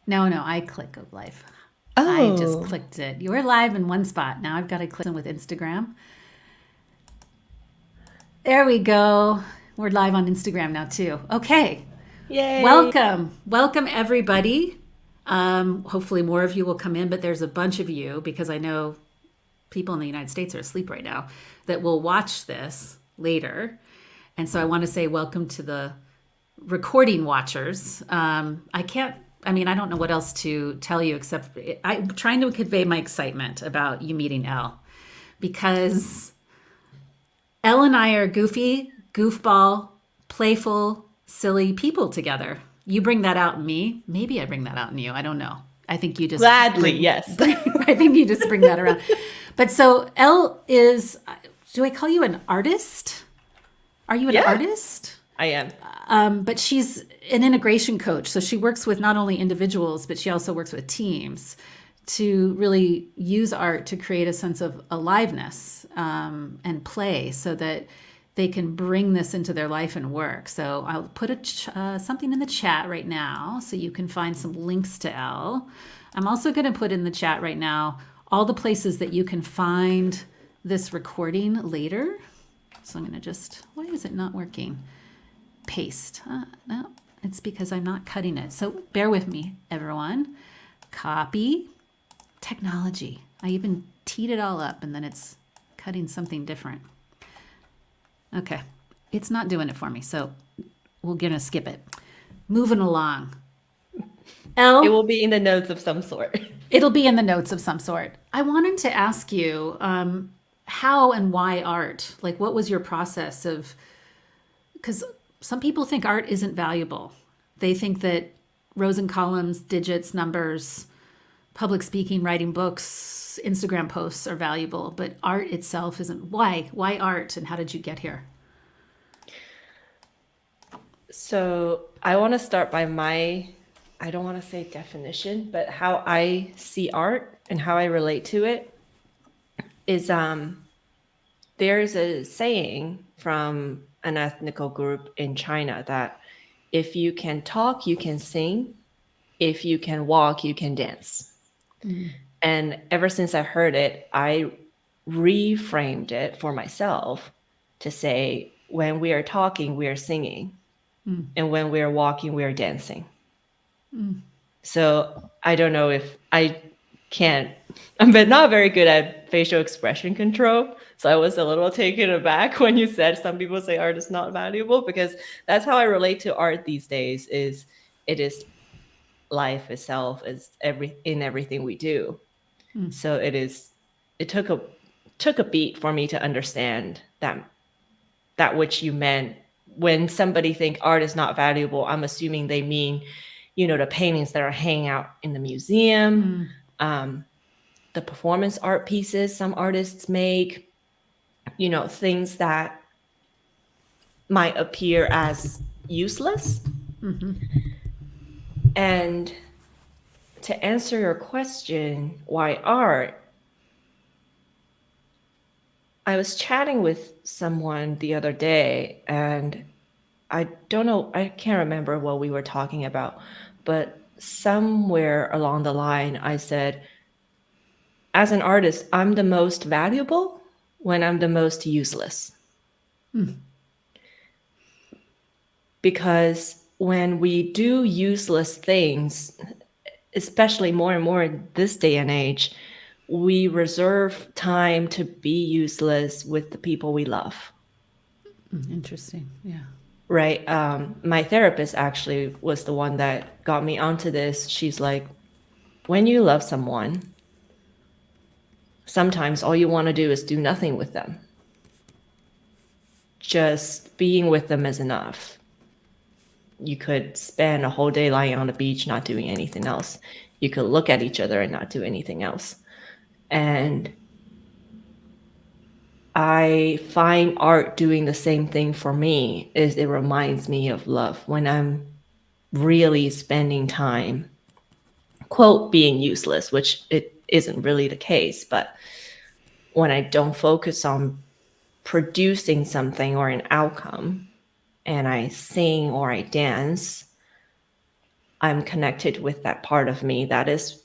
No, I click go live. I just Oh, clicked it. You were live in one spot. Now I've got to click in with Instagram. There we go. We're live on Instagram now too. Okay. yay. Welcome everybody. Hopefully more of you will come in, but there's a bunch of you because I know people in the United States are asleep right now that will watch this later. And so I want to say welcome to the recording watchers. I don't know what else to tell you except I'm trying to convey my excitement about you meeting Elle because Elle and I are goofy, goofball, playful, silly people together. You bring that out in me. Maybe I bring that out in you. I don't know. I think you just Gladly, bring, yes. I think you just bring that around. But so Elle is, do I call you an artist? Are you an Yeah, artist? I am. But she's an integration coach. So she works with not only individuals, but she also works with teams to really use art to create a sense of aliveness and play so that they can bring this into their life and work. So I'll put something in the chat right now so you can find some links to Elle. I'm also going to put in the chat right now all the places that you can find this recording later. So I'm going to just, why is it not working? Paste. No, it's because I'm not cutting it. So bear with me, everyone. Copy. Technology. I even teed it all up and then it's cutting something different. Okay. It's not doing it for me. So we're going to skip it. Moving along. It Elle, will be in the notes of some sort. it'll be in the notes of some sort. I wanted to ask you how and why art? Like, what was your process of, because some people think art isn't valuable. They think that rows and columns, digits, numbers, public speaking, writing books, Instagram posts are valuable, but art itself isn't. Why? Why art? And how did you get here? So I want to start by I don't want to say definition, but how I see art and how I relate to it is there's a saying from an ethnical group in China that if you can talk, you can sing. If you can walk, you can dance. And ever since I heard it, I reframed it for myself to say, when we are talking, we are singing. And when we are walking, we are dancing. So I don't know if I can't, I'm not very good at facial expression control. So I was a little taken aback when you said some people say art is not valuable, because that's how I relate to art these days. Is it is life itself, is in everything we do. So it took a beat for me to understand that which you meant when somebody think art is not valuable. I'm assuming they mean, the paintings that are hanging out in the museum, the performance art pieces some artists make, things that might appear as useless. And to answer your question, why art? I was chatting with someone the other day, and I don't know, I can't remember what we were talking about, but somewhere along the line, I said, as an artist, I'm the most valuable when I'm the most useless. Because when we do useless things, especially more and more in this day and age, we reserve time to be useless with the people we love. Interesting. Yeah. Right. My therapist actually was the one that got me onto this. She's like, when you love someone, sometimes all you want to do is do nothing with them. Just being with them is enough. You could spend a whole day lying on the beach, not doing anything else. You could look at each other and not do anything else. And I find art doing the same thing for me. Is it reminds me of love when I'm really spending time, quote, being useless, which it isn't really the case, but when I don't focus on producing something or an outcome and I sing or I dance, I'm connected with that part of me that is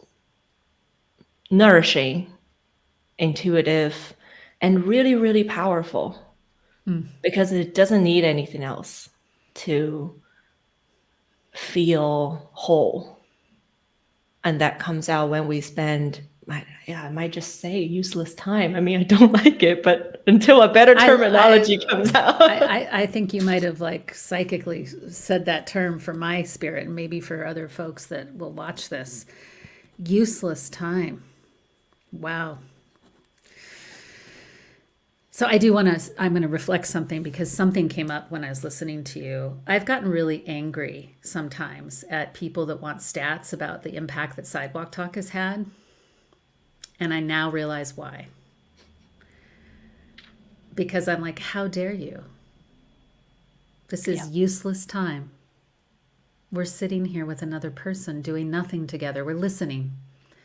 nourishing, intuitive, and really, really powerful, because it doesn't need anything else to feel whole. And that comes out when we spend, I might just say useless time. I mean, I don't like it, but until a better terminology comes out. I think you might have like psychically said that term for my spirit, and maybe for other folks that will watch this. Useless time. Wow. So I'm going to reflect something, because something came up when I was listening to you. I've gotten really angry sometimes at people that want stats about the impact that Sidewalk Talk has had. And I now realize why. Because I'm like, how dare you? This is useless time. We're sitting here with another person doing nothing together. We're listening.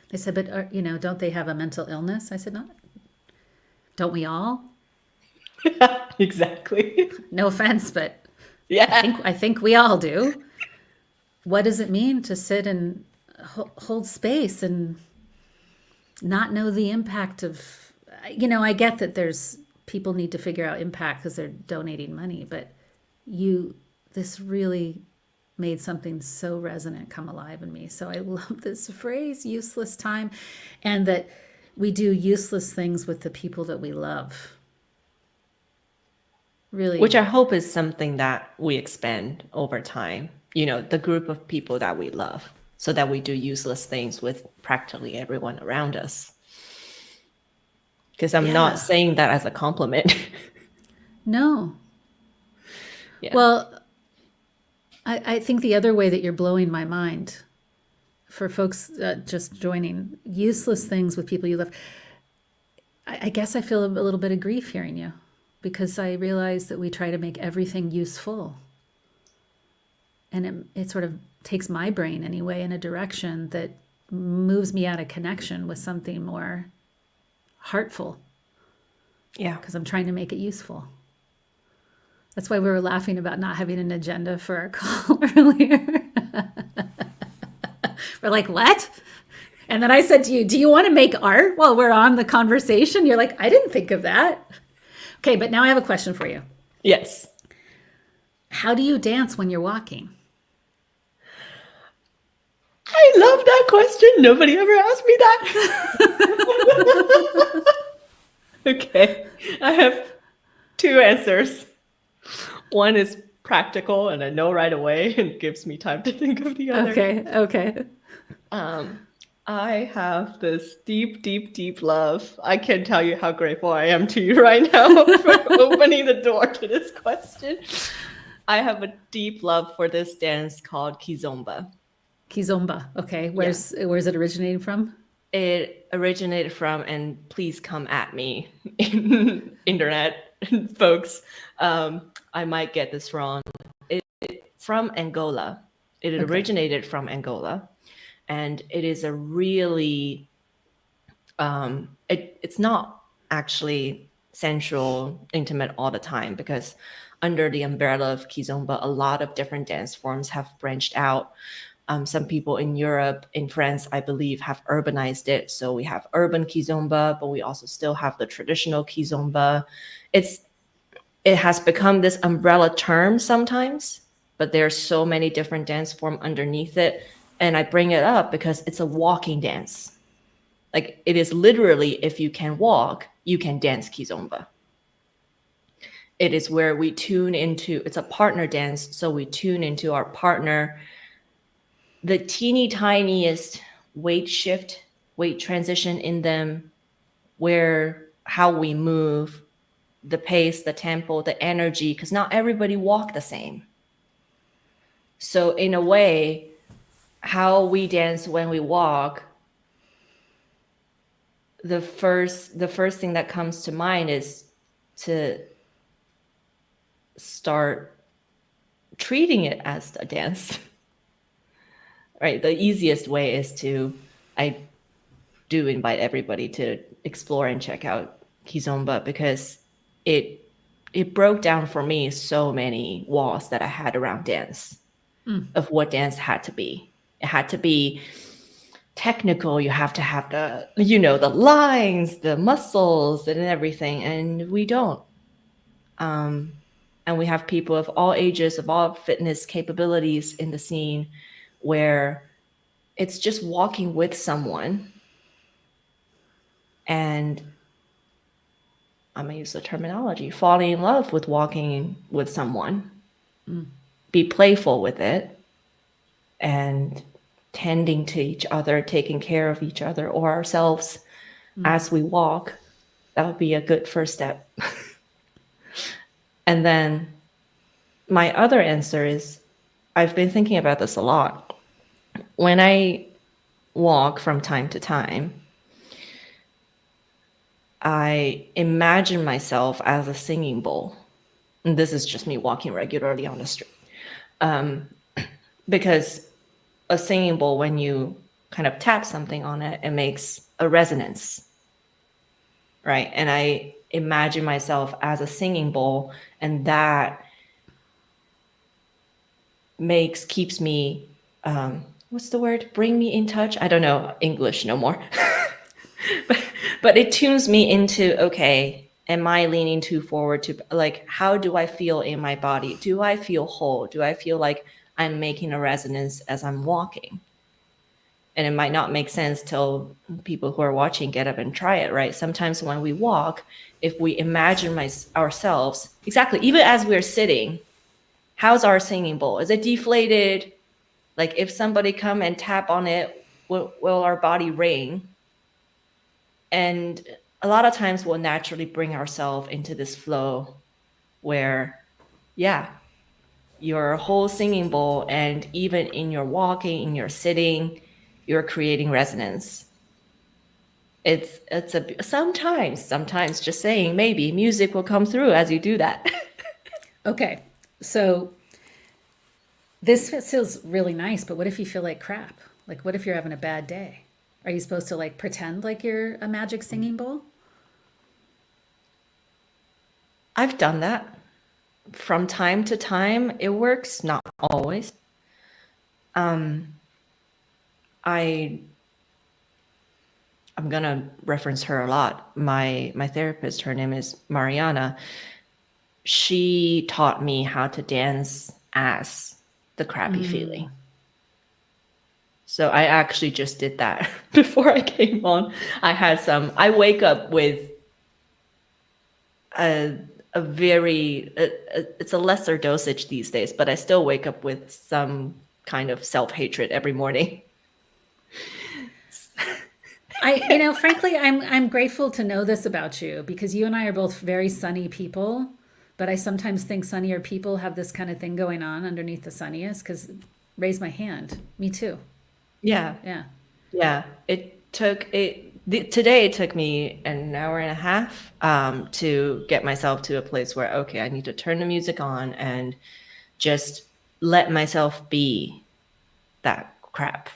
They said, but don't they have a mental illness? I said, no. Don't we all? Exactly. No offense, but yeah, I think we all do. What does it mean to sit and hold space and not know the impact of, I get that there's people need to figure out impact because they're donating money, but this really made something so resonant come alive in me. So I love this phrase, useless time, and that we do useless things with the people that we love. Really. Which I hope is something that we expand over time, the group of people that we love, so that we do useless things with practically everyone around us. Because I'm not saying that as a compliment. No. Yeah. Well, I think the other way that you're blowing my mind, for folks just joining, useless things with people you love, I guess I feel a little bit of grief hearing you, because I realize that we try to make everything useful. And it sort of takes my brain anyway in a direction that moves me out of connection with something more heartful. Yeah. Because I'm trying to make it useful. That's why we were laughing about not having an agenda for our call earlier. We're like, what? And then I said to you, do you want to make art while we're on the conversation? You're like, I didn't think of that. Okay, but now I have a question for you. Yes. How do you dance when you're walking? I love that question. Nobody ever asked me that. Okay, I have two answers. One is practical, and I know right away, and gives me time to think of the other. Okay. I have this deep, deep, deep love. I can't tell you how grateful I am to you right now for opening the door to this question. I have a deep love for this dance called 𝗖𝗄𝗿𝗀𝗀. 𝗖𝗄𝗋. Okay. Where's it originating from? It originated from, and please come at me, internet folks. I might get this wrong. It's from Angola. It originated from Angola, and it is a really, it's not actually sensual, intimate all the time, because under the umbrella of 𝗖𝗄𝗿𝗀, a lot of different dance forms have branched out. Some people in Europe, in France, I believe, have urbanized it. So we have urban 𝗖𝗄𝗿𝗀, but we also still have the traditional 𝗖𝗄𝗿𝗀. It has become this umbrella term sometimes, but there's so many different dance forms underneath it. And I bring it up because it's a walking dance. Like, it is literally, if you can walk, you can dance 𝗖𝗄𝗿𝗀. It is where we tune into, it's a partner dance, so we tune into our partner. The teeny tiniest weight shift, weight transition in them, how we move, the pace, the tempo, the energy, because not everybody walk the same. So in a way, how we dance when we walk, the first thing that comes to mind is to start treating it as a dance. Right, the easiest way is I do invite everybody to explore and check out 𝗖𝗄𝗿𝗀, because it broke down for me so many walls that I had around dance, of what dance had to be. It had to be technical. You have to have the, the lines, the muscles and everything. And we don't. And we have people of all ages, of all fitness capabilities in the scene, where it's just walking with someone. And I'm going to use the terminology, falling in love with walking with someone, be playful with it, and tending to each other, taking care of each other or ourselves as we walk. That would be a good first step. And then my other answer is, I've been thinking about this a lot. When I walk from time to time, I imagine myself as a singing bowl. And this is just me walking regularly on the street. Because a singing bowl, when you kind of tap something on it, it makes a resonance, right? And I imagine myself as a singing bowl, and that keeps me, what's the word? Bring me in touch? I don't know English no more. But it tunes me into, okay, am I leaning too forward to, like, how do I feel in my body? Do I feel whole? Do I feel like I'm making a resonance as I'm walking? And it might not make sense till people who are watching get up and try it, right? Sometimes when we walk, if we imagine ourselves, exactly, even as we're sitting, how's our singing bowl? Is it deflated? Like, if somebody come and tap on it, will our body ring? And a lot of times we'll naturally bring ourselves into this flow where, yeah, your whole singing bowl, and even in your walking, in your sitting, you're creating resonance. It's sometimes just saying, maybe music will come through as you do that. Okay, so this feels really nice, but what if you feel like crap? Like, what if you're having a bad day? Are you supposed to like pretend like you're a magic singing bowl? I've done that from time to time. It works, not always. I'm gonna reference her a lot. My therapist, her name is Mariana. She taught me how to dance as the crappy feeling. So I actually just did that before I came on. I wake up with it's a lesser dosage these days, but I still wake up with some kind of self-hatred every morning. Frankly, I'm grateful to know this about you, because you and I are both very sunny people, but I sometimes think sunnier people have this kind of thing going on underneath the sunniest, because raise my hand, me too. Yeah. Today it took me an hour and a half to get myself to a place where, okay, I need to turn the music on and just let myself be that crap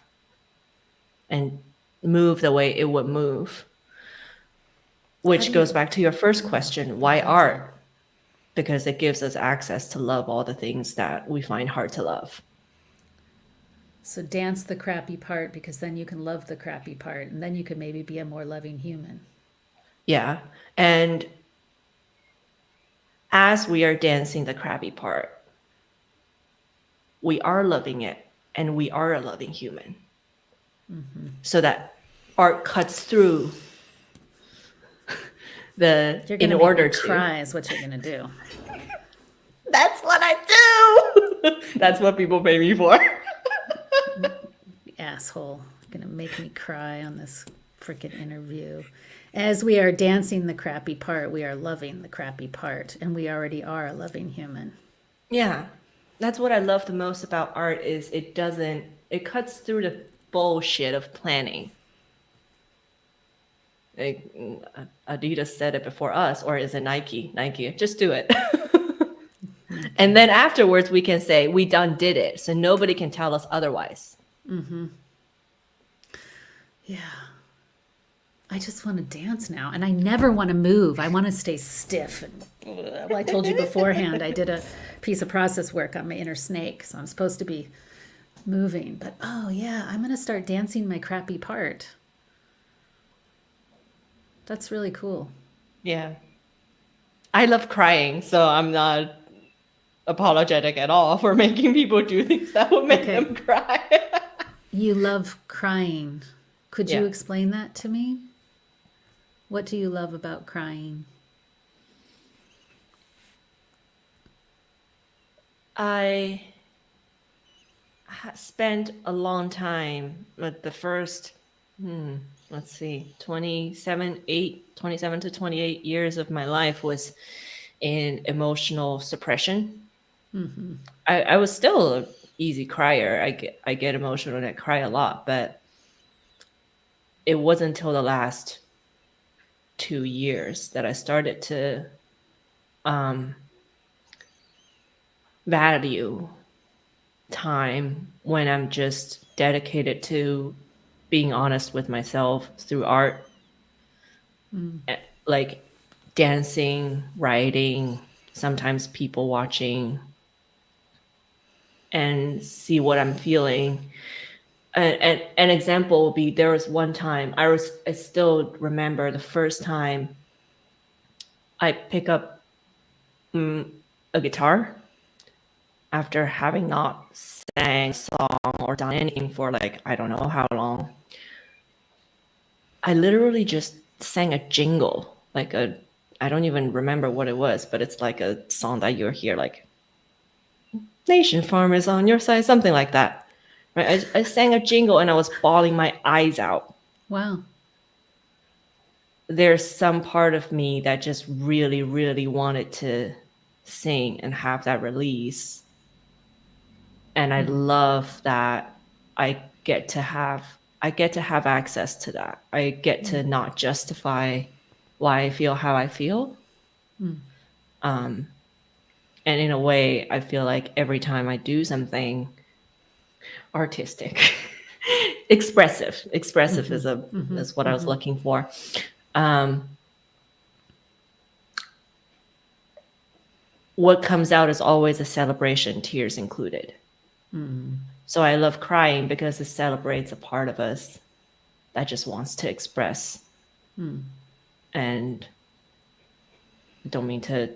and move the way it would move. Which goes back to your first question, why art? Because it gives us access to love all the things that we find hard to love. So dance the crappy part, because then you can love the crappy part, and then you can maybe be a more loving human. Yeah. And as we are dancing the crappy part, we are loving it, and we are a loving human. So that art cuts through in order to cry is what you're gonna do. That's what I do. That's what people pay me for. Asshole, gonna make me cry on this freaking interview. As we are dancing the crappy part, we are loving the crappy part, and we already are a loving human. Yeah, that's what I love the most about art, is it cuts through the bullshit of planning. Adidas said it before us, or is it Nike? Just do it. And then afterwards we can say we did it, so nobody can tell us otherwise. Yeah, I just want to dance now, and I never want to move. I want to stay stiff. I told you beforehand, I did a piece of process work on my inner snake, so I'm supposed to be moving. But oh yeah, I'm gonna start dancing my crappy part. That's really cool. Yeah. I love crying, so I'm not apologetic at all for making people do things that will make Okay. them cry. You love crying. Could you Yeah. explain that to me? What do you love about crying? I spent a long time, but the first, let's see, 27 to 28 years of my life was in emotional suppression. I was still an easy crier. I get emotional and I cry a lot, but it wasn't until the last 2 years that I started to value time when I'm just dedicated to being honest with myself through art, like dancing, writing, sometimes people watching, and see what I'm feeling. An example would be, there was one time I still remember the first time I pick up a guitar after having not sang a song or done anything for like, I don't know how long. I literally just sang a jingle, like I don't even remember what it was, but it's like a song that you'll hear, like "Nation Farm is on your side," something like that. Right? I sang a jingle and I was bawling my eyes out. Wow. There's some part of me that just really, really wanted to sing and have that release. And I love that I get to have access to that. I get to not justify why I feel how I feel. And in a way, I feel like every time I do something artistic, expressive is what I was looking for. What comes out is always a celebration, tears included. So I love crying because it celebrates a part of us that just wants to express. And I don't mean to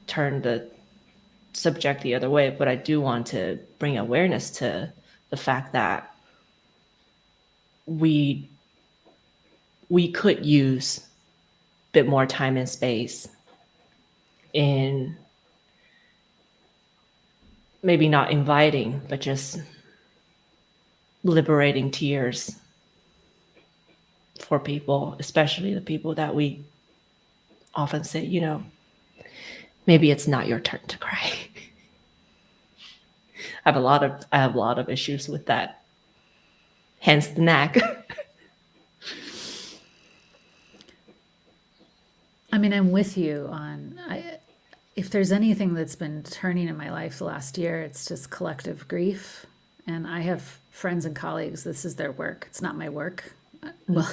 turn the subject the other way, but I do want to bring awareness to the fact that we could use a bit more time and space in maybe not inviting, but just liberating tears for people, especially the people that we often say, maybe it's not your turn to cry. I have a lot of issues with that. Hence the knack. I mean, I'm with you on, if there's anything that's been turning in my life the last year, it's just collective grief. And I have friends and colleagues, this is their work. It's not my work. Well,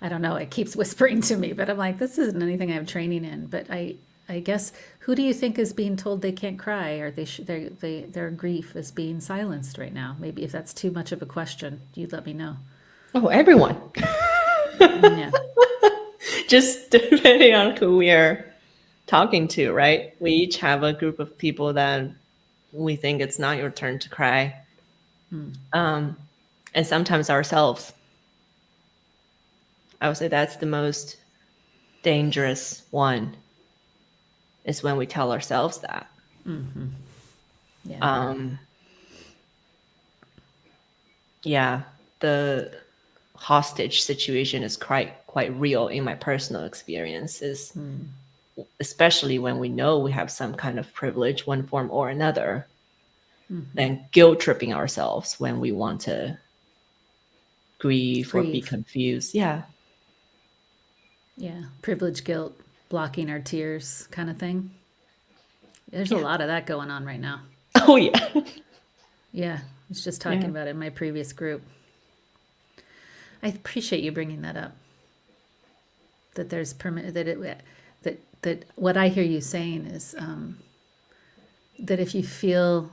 I don't know. It keeps whispering to me, but I'm like, this isn't anything I have training in. But I guess, who do you think is being told they can't cry, or their grief is being silenced right now? Maybe if that's too much of a question, you'd let me know. Oh, everyone. Yeah. Just depending on who we are talking to, right? We each have a group of people that we think it's not your turn to cry. And sometimes ourselves. I would say that's the most dangerous one, is when we tell ourselves that. Yeah. Yeah, the hostage situation is quite real in my personal experiences, especially when we know we have some kind of privilege, one form or another, then guilt tripping ourselves when we want to grieve or be confused. Yeah. Yeah. Privilege, guilt, blocking our tears kind of thing. There's a lot of that going on right now. Oh, yeah. Yeah. I was just talking about it in my previous group. I appreciate you bringing that up. That there's that what I hear you saying is that if you feel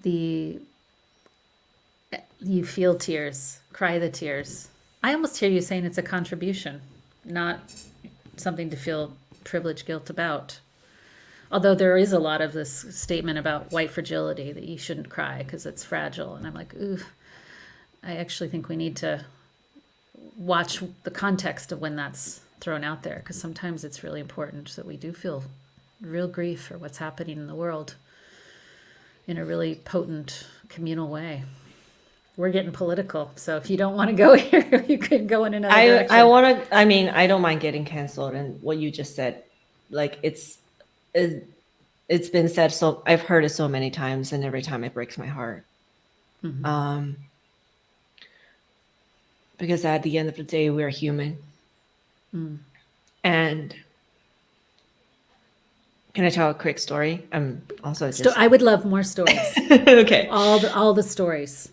the you feel tears, cry the tears. I almost hear you saying it's a contribution, not something to feel privilege guilt about. Although there is a lot of this statement about white fragility, that you shouldn't cry because it's fragile. And I'm like, ooh, I actually think we need to watch the context of when that's thrown out there, because sometimes it's really important that we do feel real grief for what's happening in the world in a really potent communal way. We're getting political, so if you don't want to go here, you could go in another direction. I mean, I don't mind getting canceled, and what you just said, like it's been said, so I've heard it so many times, and every time it breaks my heart. Because at the end of the day, we're human. And can I tell a quick story? I'm also just... I would love more stories. Okay. All the stories.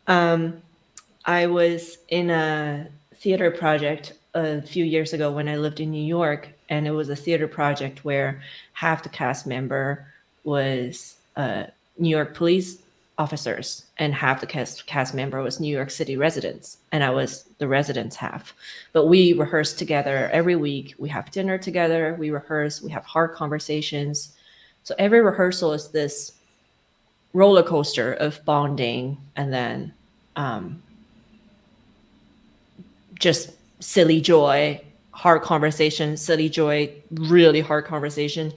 I was in a theater project a few years ago when I lived in New York, and it was a theater project where half the cast member was New York police officers and half the cast member was New York City residents, and I was the residents half. But we rehearse together every week. We have dinner together, we rehearse, we have hard conversations. So every rehearsal is this roller coaster of bonding, and then just silly joy, hard conversation, silly joy, really hard conversation.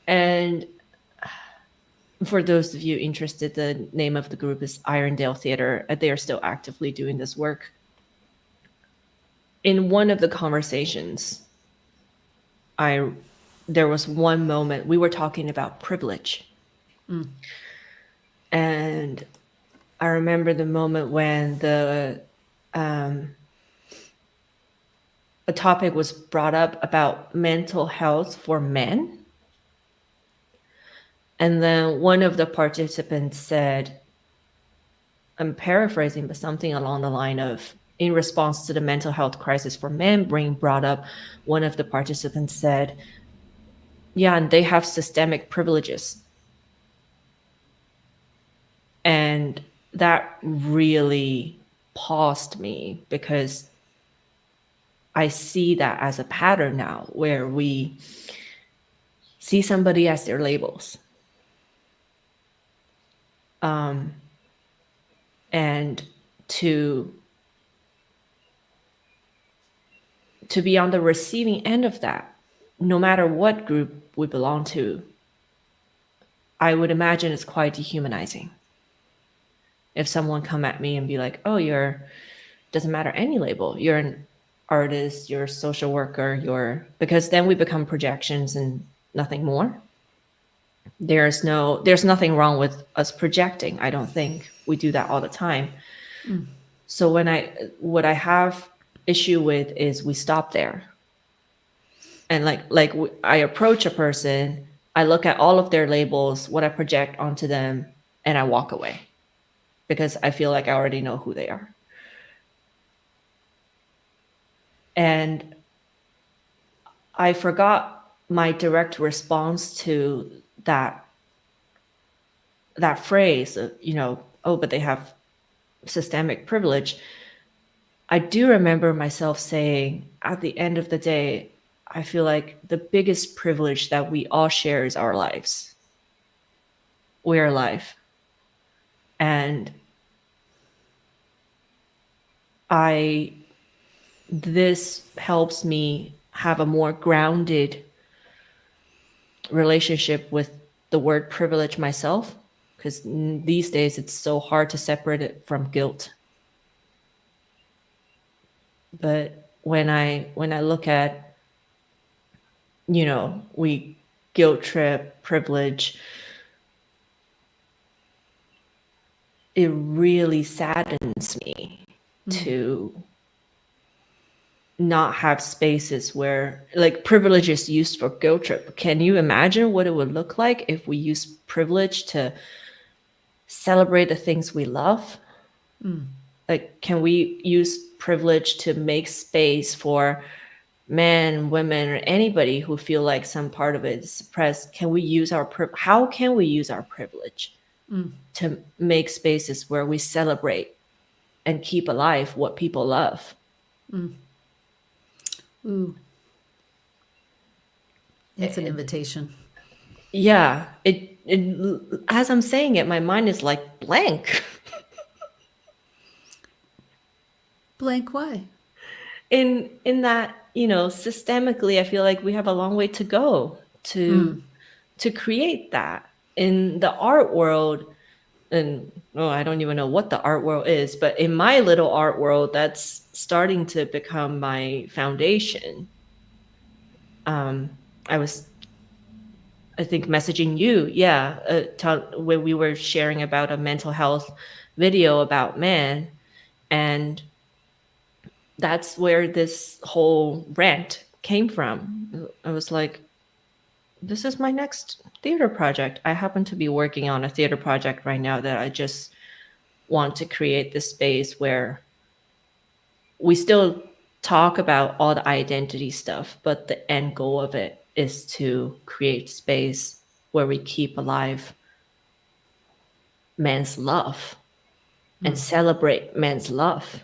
And for those of you interested, the name of the group is Irondale Theater. They are still actively doing this work. In one of the conversations, there was one moment we were talking about privilege. And I remember the moment when a topic was brought up about mental health for men. And then one of the participants said, I'm paraphrasing, but something along the line of, in response to the mental health crisis for men being brought up, one of the participants said, yeah, and they have systemic privileges. And that really paused me, because I see that as a pattern now, where we see somebody as their labels. And to be on the receiving end of that, no matter what group we belong to, I would imagine it's quite dehumanizing. If someone come at me and be like, oh, doesn't matter any label, you're an artist, you're a social worker, because then we become projections and nothing more. There's nothing wrong with us projecting. I don't think we do that all the time. So what I have issue with is we stop there. And I approach a person, I look at all of their labels, what I project onto them, and I walk away, because I feel like I already know who they are. And I forgot my direct response to that phrase of, oh, but they have systemic privilege. I do remember myself saying, at the end of the day, I feel like the biggest privilege that we all share is our lives. We're alive. And this helps me have a more grounded relationship with the word privilege myself, because these days it's so hard to separate it from guilt. But when I look at, we guilt trip privilege, it really saddens me to not have spaces where privilege is used for guilt trip. Can you imagine what it would look like if we use privilege to celebrate the things we love? Can we use privilege to make space for men, women, or anybody who feel like some part of it is suppressed? Can we use how can we use our privilege to make spaces where we celebrate and keep alive what people love. Ooh. It's an invitation. Yeah. It as I'm saying it, my mind is like blank. Blank why? In that, systemically, I feel like we have a long way to go to create that in the art world. And I don't even know what the art world is, but in my little art world, that's starting to become my foundation. I think messaging you, when we were sharing about a mental health video about men, and that's where this whole rant came from. I was like, this is my next theater project. I happen to be working on a theater project right now that I just want to create this space where we still talk about all the identity stuff, but the end goal of it is to create space where we keep alive men's love and celebrate men's love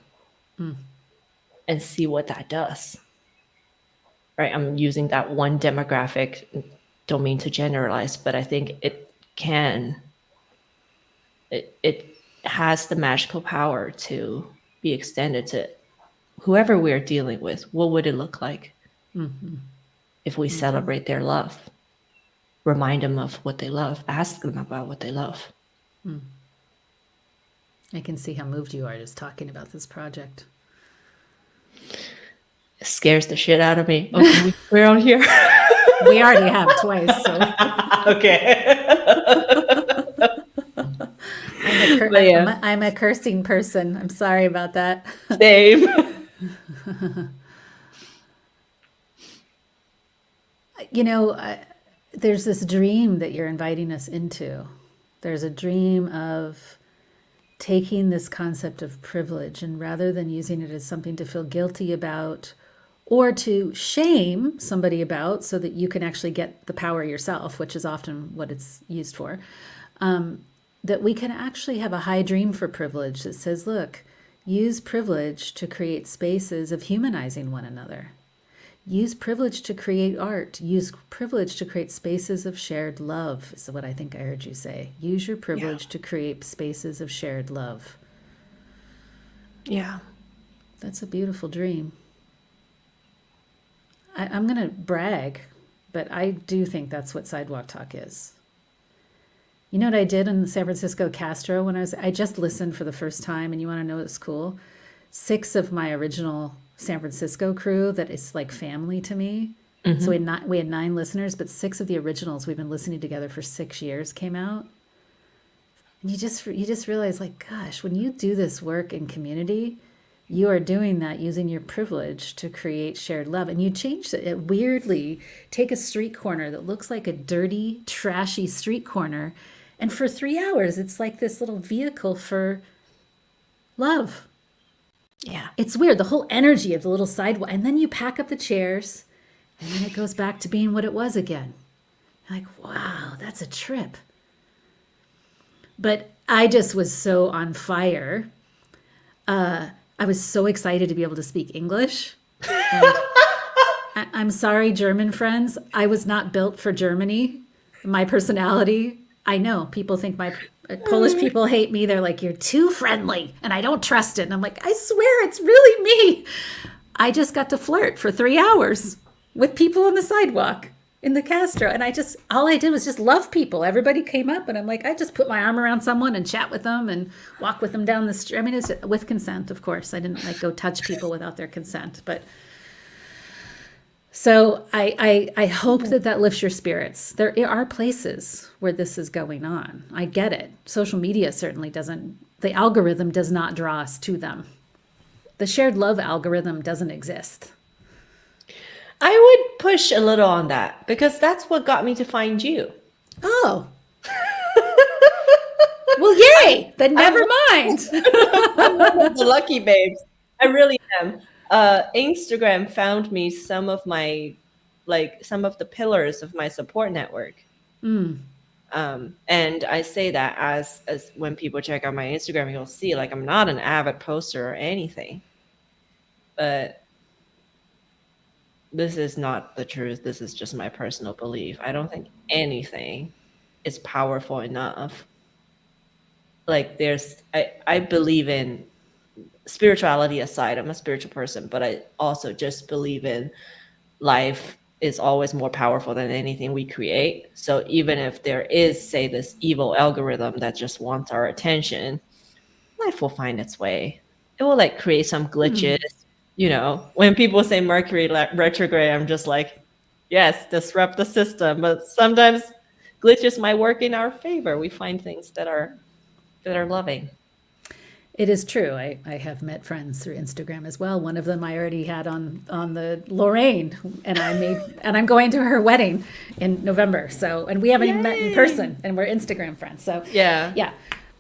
and see what that does. Right? I'm using that one demographic. Don't mean to generalize, but I think it has the magical power to be extended to whoever we're dealing with. What would it look like if we celebrate their love, remind them of what they love, ask them about what they love? I can see how moved you are just talking about this project. It scares the shit out of me. Okay, we're on here. We already have twice. So. Okay. I'm a cursing person. I'm sorry about that. Same. There's this dream that you're inviting us into. There's a dream of taking this concept of privilege, and rather than using it as something to feel guilty about or to shame somebody about so that you can actually get the power yourself, which is often what it's used for, that we can actually have a high dream for privilege that says, look, use privilege to create spaces of humanizing one another. Use privilege to create art. Use privilege to create spaces of shared love, is what I think I heard you say. Use your privilege to create spaces of shared love. Yeah. That's a beautiful dream. I'm going to brag, but I do think that's what Sidewalk Talk is. You know what I did in the San Francisco Castro when I just listened for the first time, and you want to know what's cool? 6 of my original San Francisco crew that is like family to me. So we had 9 listeners, but 6 of the originals we've been listening together for 6 years came out. And you just realize, like, gosh, when you do this work in community, you are doing that using your privilege to create shared love. And you change it weirdly. Take a street corner that looks like a dirty, trashy street corner, and for 3 hours, it's like this little vehicle for love. Yeah. It's weird, the whole energy of the little sidewalk. And then you pack up the chairs, and then it goes back to being what it was again. You're like, wow, that's a trip. But I just was so on fire. I was so excited to be able to speak English. And I'm sorry, German friends. I was not built for Germany. My personality, I know people think Polish people hate me. They're like, you're too friendly and I don't trust it. And I'm like, I swear it's really me. I just got to flirt for 3 hours with people on the sidewalk in the Castro. And all I did was just love people. Everybody came up and I'm like, I just put my arm around someone and chat with them and walk with them down the street. I mean, it's with consent, of course. I didn't go touch people without their consent. But so I hope that lifts your spirits. There are places where this is going on. I get it. Social media certainly doesn't, the algorithm does not draw us to them. The shared love algorithm doesn't exist. I would push a little on that because that's what got me to find you. Oh. Well, yay! Then never mind. I'm one of the lucky babes. I really am. Instagram found me some of the pillars of my support network. And I say that as when people check out my Instagram, you'll see like I'm not an avid poster or anything, but this is not the truth. This is just my personal belief. I don't think anything is powerful enough. Like I believe in spirituality aside. I'm a spiritual person, but I also just believe in life is always more powerful than anything we create. So even if there is, say, this evil algorithm that just wants our attention, life will find its way. It will like create some glitches. You know, when people say Mercury retrograde, I'm just like, yes, disrupt the system. But sometimes glitches might work in our favor. We find things that are loving. It is true. I have met friends through Instagram as well. One of them I already had on the Lorraine, and I'm going to her wedding in November. So, and we haven't even met in person, and we're Instagram friends. So yeah,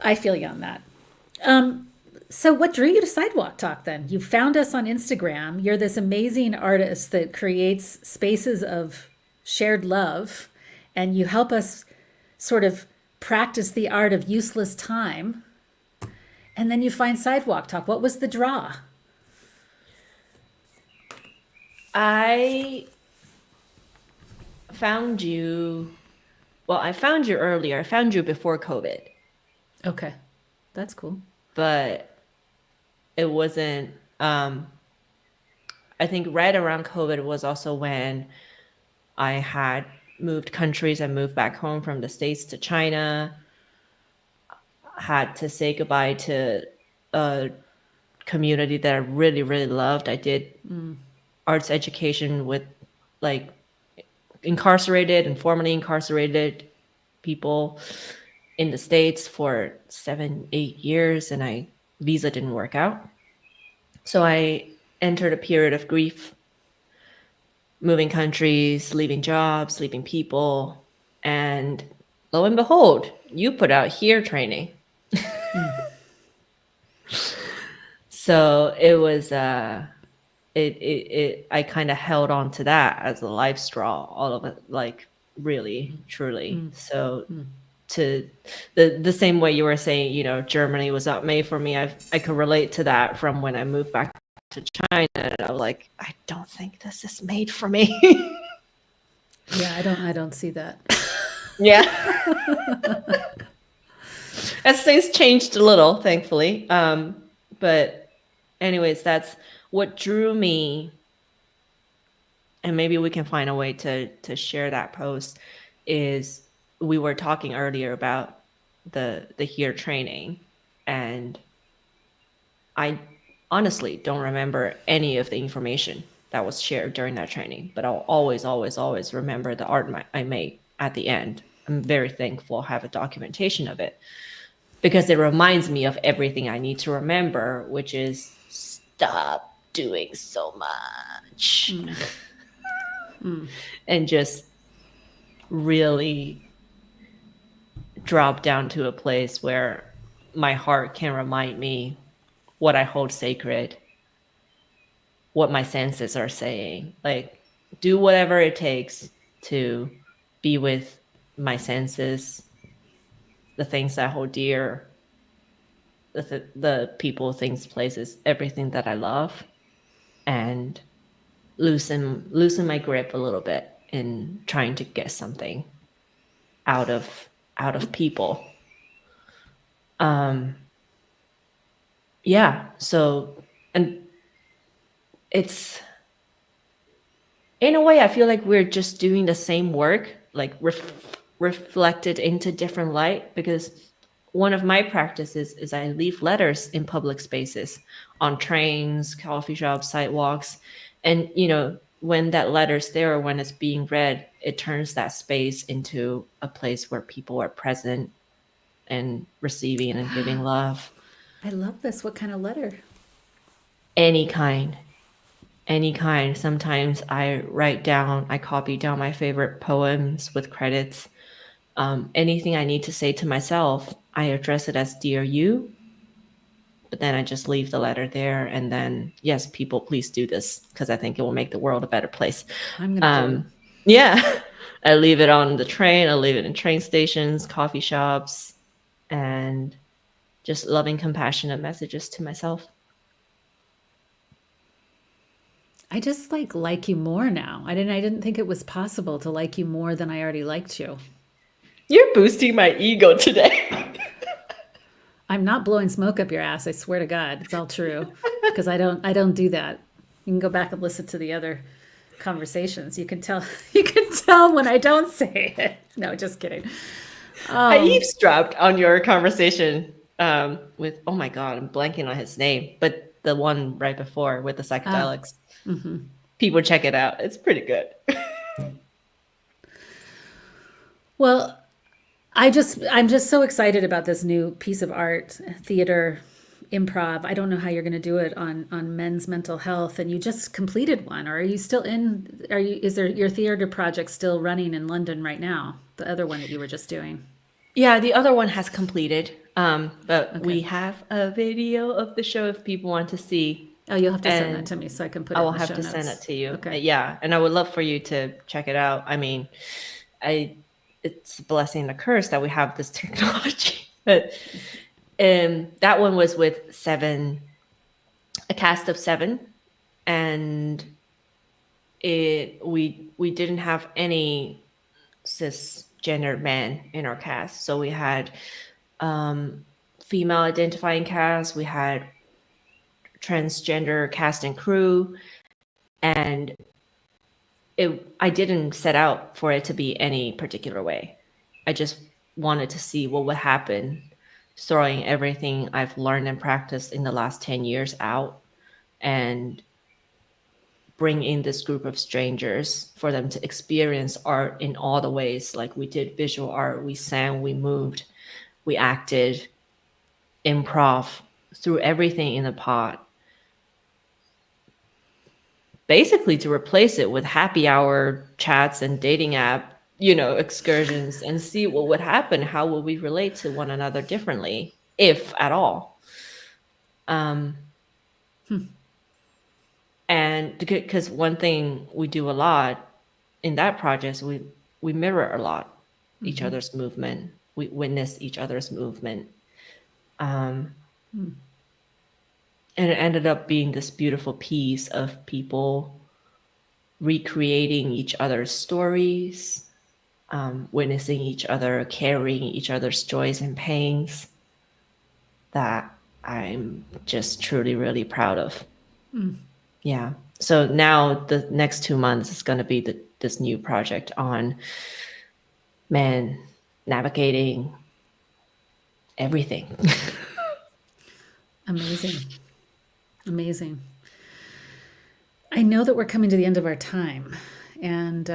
I feel you on that. So what drew you to Sidewalk Talk then? You found us on Instagram. You're this amazing artist that creates spaces of shared love, and you help us sort of practice the art of useless time. And then you find Sidewalk Talk. What was the draw? I found you. Well, I found you earlier. I found you before COVID. Okay, that's cool. But it wasn't. I think right around COVID was also when I had moved countries. I moved back home from the States to China. Had to say goodbye to a community that I really, really loved. I did arts education with like incarcerated and formerly incarcerated people in the States for 7-8 years, and visa didn't work out. So I entered a period of grief, moving countries, leaving jobs, leaving people, and lo and behold, you put out HERE training. So it was I kind of held on to that as a life straw, all of it, like really, truly. So to the same way you were saying, you know, Germany was not made for me. I could relate to that from when I moved back to China, and I was like, I don't think this is made for me. Yeah, I don't see that. Yeah. As things changed a little, thankfully. But anyways, that's what drew me. And maybe we can find a way to share that post. Is we were talking earlier about the HERE training, and I honestly don't remember any of the information that was shared during that training, but I'll always, always, always remember the art I made at the end. I'm very thankful I have a documentation of it, because it reminds me of everything I need to remember, which is stop doing so much. And just really drop down to a place where my heart can remind me what I hold sacred, what my senses are saying. Like, do whatever it takes to be with my senses, the things I hold dear, the people, things, places, everything that I love, and loosen my grip a little bit in trying to get something out of people. Yeah. So, and it's, in a way, I feel like we're just doing the same work, like reflected into different light, because one of my practices is I leave letters in public spaces, on trains, coffee shops, sidewalks. And, you know, when that letter's there, or when it's being read, it turns that space into a place where people are present and receiving and giving love. I love this. What kind of letter? Any kind. Sometimes I copy down my favorite poems with credits. Anything I need to say to myself, I address it as "Dear You," but then I just leave the letter there. And then, yes, people, please do this, because I think it will make the world a better place. I'm gonna do it. Yeah. I leave it on the train. I leave it in train stations, coffee shops, and just loving, compassionate messages to myself. I just like you more now. I didn't think it was possible to like you more than I already liked you. You're boosting my ego today. I'm not blowing smoke up your ass. I swear to God, it's all true. Because I don't do that. You can go back and listen to the other conversations. You can tell when I don't say it. No, just kidding. I eavesdropped on your conversation with, oh my God, I'm blanking on his name, but the one right before with the psychedelics. People check it out. It's pretty good. Well, I'm just so excited about this new piece of art, theater, improv. I don't know how you're going to do it on men's mental health, and you just completed one. Or are you still in? Is there your theater project still running in London right now? The other one that you were just doing. Yeah, the other one has completed, but we have a video of the show if people want to see. Oh, you'll have to send that to me so I can put it in the show notes. I will have to send it to you. Okay. Yeah, and I would love for you to check it out. I mean, it's a blessing and a curse that we have this technology. But that one was with a cast of 7, and we didn't have any cisgender men in our cast. So we had female identifying cast, we had transgender cast and crew, and I didn't set out for it to be any particular way. I just wanted to see what would happen throwing everything I've learned and practiced in the last 10 years out and bring in this group of strangers for them to experience art in all the ways. Like we did visual art, we sang, we moved, we acted, improv, threw everything in a pot. Basically to replace it with happy hour chats and dating app, excursions, and see what would happen. How will we relate to one another differently, if at all? And because one thing we do a lot in that project is we mirror a lot each other's movement. We witness each other's movement. And it ended up being this beautiful piece of people recreating each other's stories, witnessing each other, carrying each other's joys and pains, that I'm just truly, really proud of. Yeah. So now the next 2 months is going to be this new project on men navigating everything. Amazing. I know that we're coming to the end of our time, and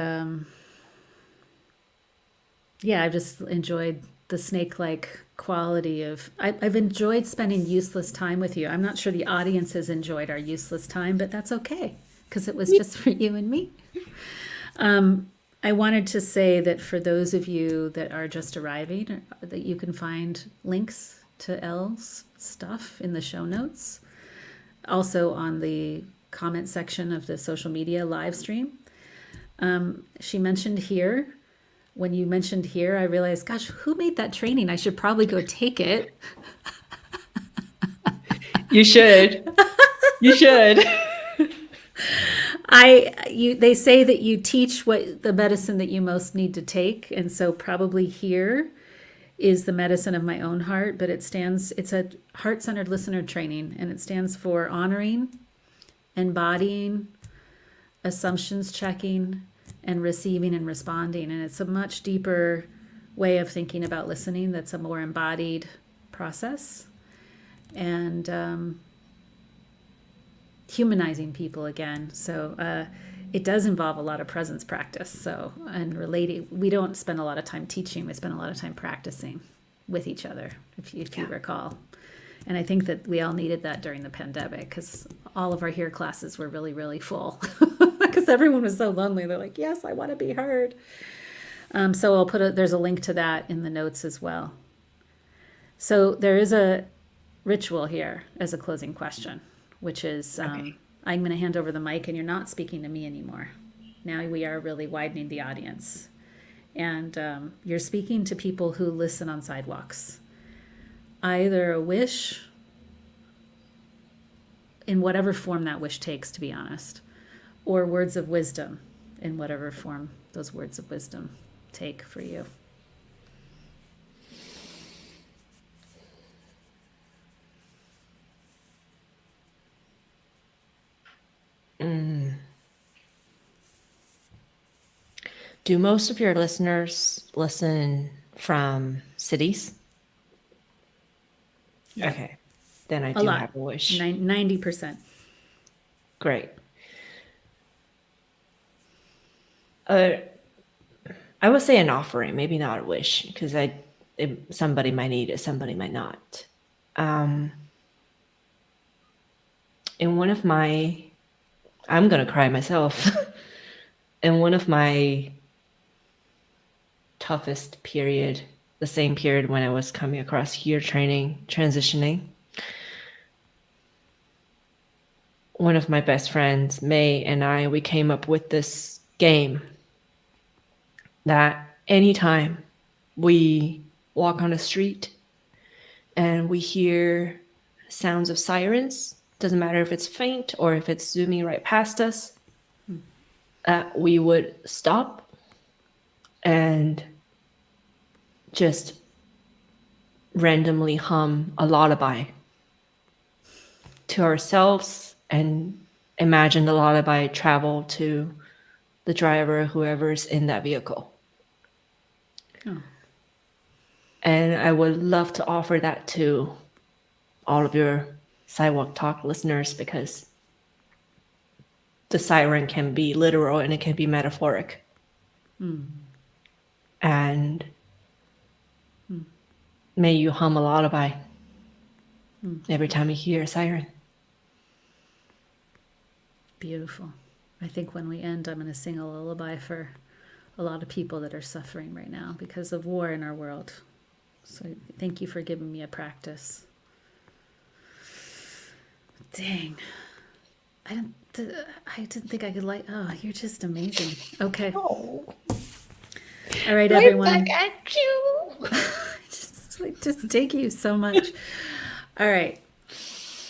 I've just enjoyed the snake-like quality of. I've enjoyed spending useless time with you. I'm not sure the audience has enjoyed our useless time, but that's okay because it was just for you and me. I wanted to say that for those of you that are just arriving, that you can find links to Elle's stuff in the show notes. Also on the comment section of the social media live stream. She mentioned here, when you mentioned here, I realized, gosh, who made that training? I should probably go take it. You should. You should. They say that you teach what the medicine that you most need to take. And so probably here is the medicine of my own heart, but it's a heart-centered listener training, and it stands for honoring, embodying, assumptions checking, and receiving and responding. And it's a much deeper way of thinking about listening that's a more embodied process. And humanizing people again. So it does involve a lot of presence practice. So, and relating, we don't spend a lot of time teaching, we spend a lot of time practicing with each other, if you recall. And I think that we all needed that during the pandemic because all of our HEAR classes were really, really full because everyone was so lonely. They're like, yes, I want to be heard. So there's a link to that in the notes as well. So there is a ritual here as a closing question, which is I'm going to hand over the mic, and you're not speaking to me anymore. Now we are really widening the audience. And you're speaking to people who listen on sidewalks. Either a wish, in whatever form that wish takes, to be honest, or words of wisdom in whatever form those words of wisdom take for you. Do most of your listeners listen from cities? Yeah. Okay. Then I A do lot. have a wish. 90%. Great. I would say an offering, maybe not a wish, because somebody might need it, somebody might not. In one of my, I'm gonna cry myself. In one of my toughest period, the same period when I was coming across here training, transitioning, one of my best friends, May, and we came up with this game that anytime we walk on the street and we hear sounds of sirens, doesn't matter if it's faint or if it's zooming right past us, we would stop and just randomly hum a lullaby to ourselves and imagine the lullaby travel to the driver, whoever's in that vehicle. Oh. And I would love to offer that to all of your Sidewalk Talk listeners, because the siren can be literal and it can be metaphoric. And may you hum a lullaby every time you hear a siren. Beautiful. I think when we end, I'm going to sing a lullaby for a lot of people that are suffering right now because of war in our world. So thank you for giving me a practice. Dang. I didn't think I could you're just amazing. Okay. Oh. All right, everyone. Right back at you. just thank you so much. All right.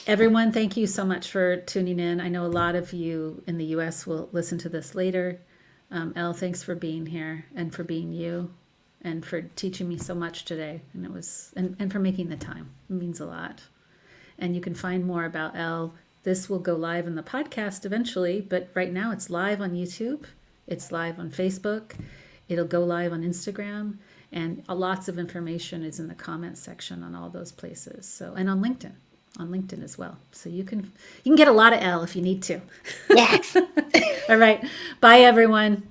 Everyone, thank you so much for tuning in. I know a lot of you in the US will listen to this later. Elle, thanks for being here and for being you and for teaching me so much today. And for making the time. It means a lot. And you can find more about Elle. This will go live in the podcast eventually, but right now it's live on YouTube. It's live on Facebook. It'll go live on Instagram. And lots of information is in the comments section on all those places. And on LinkedIn as well. So you can get a lot of Elle if you need to. Yes. All right. Bye, everyone.